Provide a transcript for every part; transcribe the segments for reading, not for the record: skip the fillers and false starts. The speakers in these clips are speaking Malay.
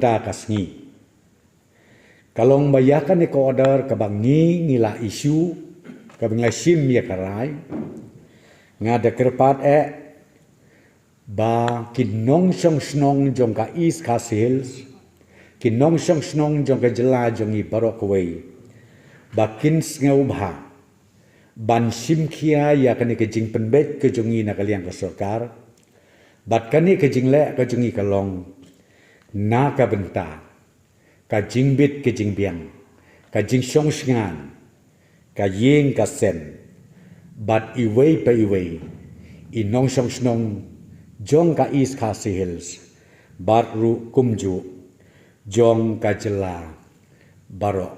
ta kasngi kalong bayakan ko order kabangi ngila isu kabang sim ya karai ngada kerpat ba kinong song snong jong ka East Khasi Hills kinong song snong jong ka jela jong i barok wei ba kin ngau bha ban sim kia ya kani ke jing penbet ke jongi na kaliang ka sarkar bat kani ke jing le ke jongi kalong na ka benta ka jing bit ke jing biang ka jing song sngan ka yeng ka sen bat iwei pa iwei inong song snong jong ka East Khasi Hills bat ru kumju jong ka jela baro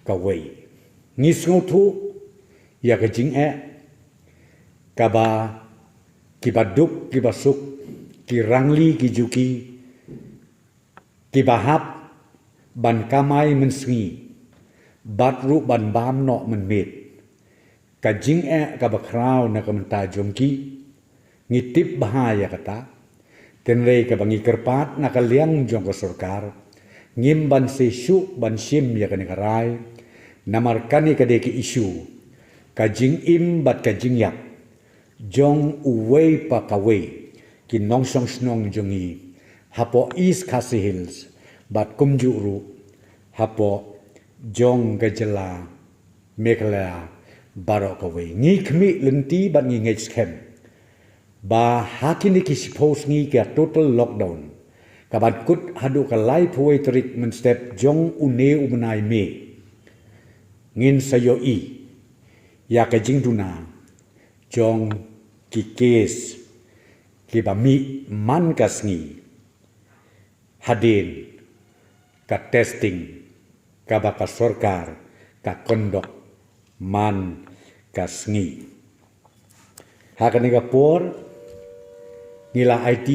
ka wei ngis ngotu ya ka jing ka ba ki baduk ki basuk ki rangli ki juki ki bahap ban kamai mensengi bat ru ban bam no menmet ka jing ka bakrau na kamenta jongki ngitip bahaya kata tenrei ka bangi kerpat na kaliang jong ka sarkar ngim ban se shu ban sim ya ka nikarai namarkani ka deki isu ka jing im bat ka jing yak jong uwei pa kawei ki nong song snong jongi hapo East Khasi Hills bat kumjuru hapo jong gajela Meghalaya barok kawei ngi khmi lenti bat ngi ngej kem ba hakini ki suppose ngi ka total lockdown kabat kut hadu ka lai phuai trik men step jong une ubenai me ngin sayo i ya ka jing duna jong ki case ki ba mi man kasngi hadin ka testing ka baka sarkar ka kondok man kasngi hakani ka por ngila IT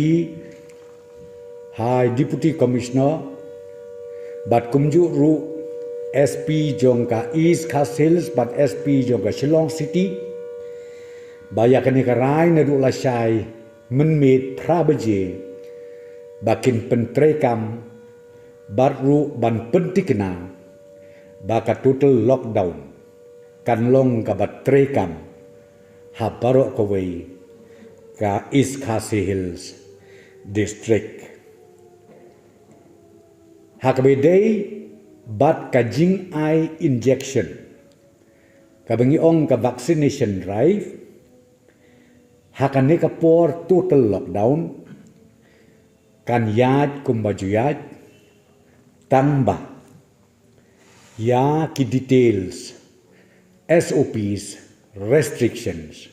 High Deputy Commissioner bat kumju ru SP jong ka East Khasi Hills bat SP jong ka Shillong City bayakani ka rai na du la shai menmit prabaje bakin pentrekam baru ban pentikna baka total lockdown kan long ka batrekam ha baro ko wei ka East Khasi Hills district ha ka bedai bat ka jing ai injection ka bengi ong ka vaccination drive ha ka ne ka por total lockdown kan yad kumbajuyad tambah ya ki details SOPs restrictions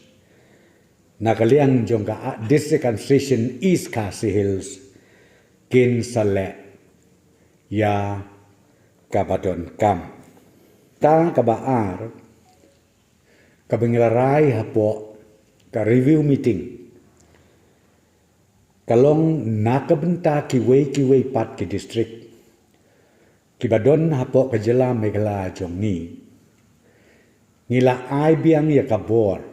nakaliang jong ka district administration East Khasi Hills kin sale ya kabadon kam ta kabaar kabenglarai hapo ka review meeting kalong nakabenta ki wei pat ki district kibadon hapo kajela Meghalaya jongni ngila ai biang ya kabor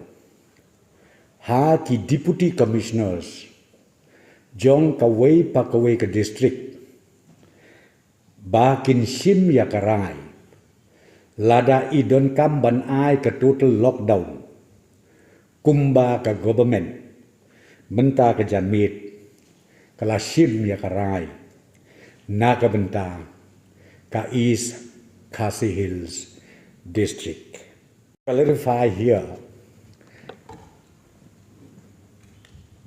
ha ki deputy commissioners jong kawei pa kawei ke district bakin sim ya karai lada idon kamban ai ke total lockdown kumba ka government benta ke janmit kala sim ya karai na ka benta ka East Khasi Hills district. Clarify here,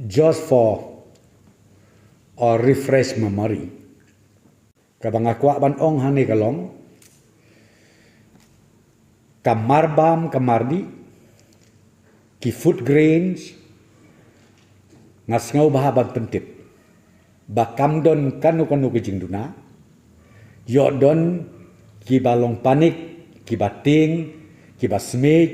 just for or refresh memory. Kabang akwa ban ong hani kalong, kamarbam kamardi, ki food grains, ngasngau bahaban pentip, bakamdon kanu kejing duna, yodon ki balong panik, ki bating, ki basmej,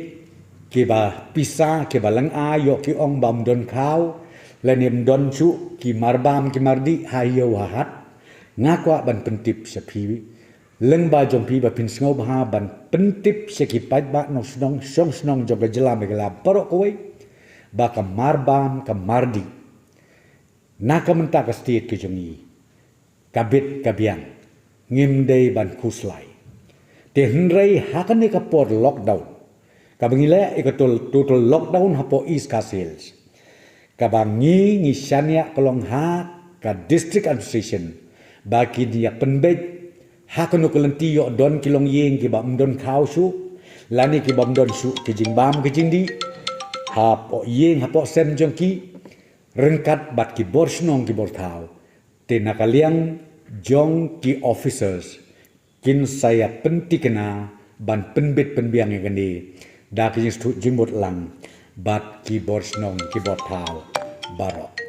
ki ba pisa, ki balang a, yo ki ong bam don kau, lenim don cu, ki marbam ki mardi, hayo wahat, ngakwa ban pentip sepi, leng ba jompi ba pin sngau baha ban pentip sekipat ba no snong song snong joga jela megala parok kowe, ba kamarbam kamardi, naka menta ka state ki jongi, kabit kabiang ngimdei ban kuslai te hnrei hakan ni kapor lockdown kabangile ikatul total lockdown hapo East Castles kabangi ngisanya kolong ha ka district administration bagi dia penbej hakan ukulenti yo don kilong yeng ki bam don khau su lani ki bam don su ki jingbam ki jindi hapo yeng hapo sem jongki rengkat bat ki bor snong ki bor thau te nakaliang jong ki officers kin saya pentikena ban penbit penbiang yang gani da ki stu jimbot lang bat ki bor snong ki bor thau barok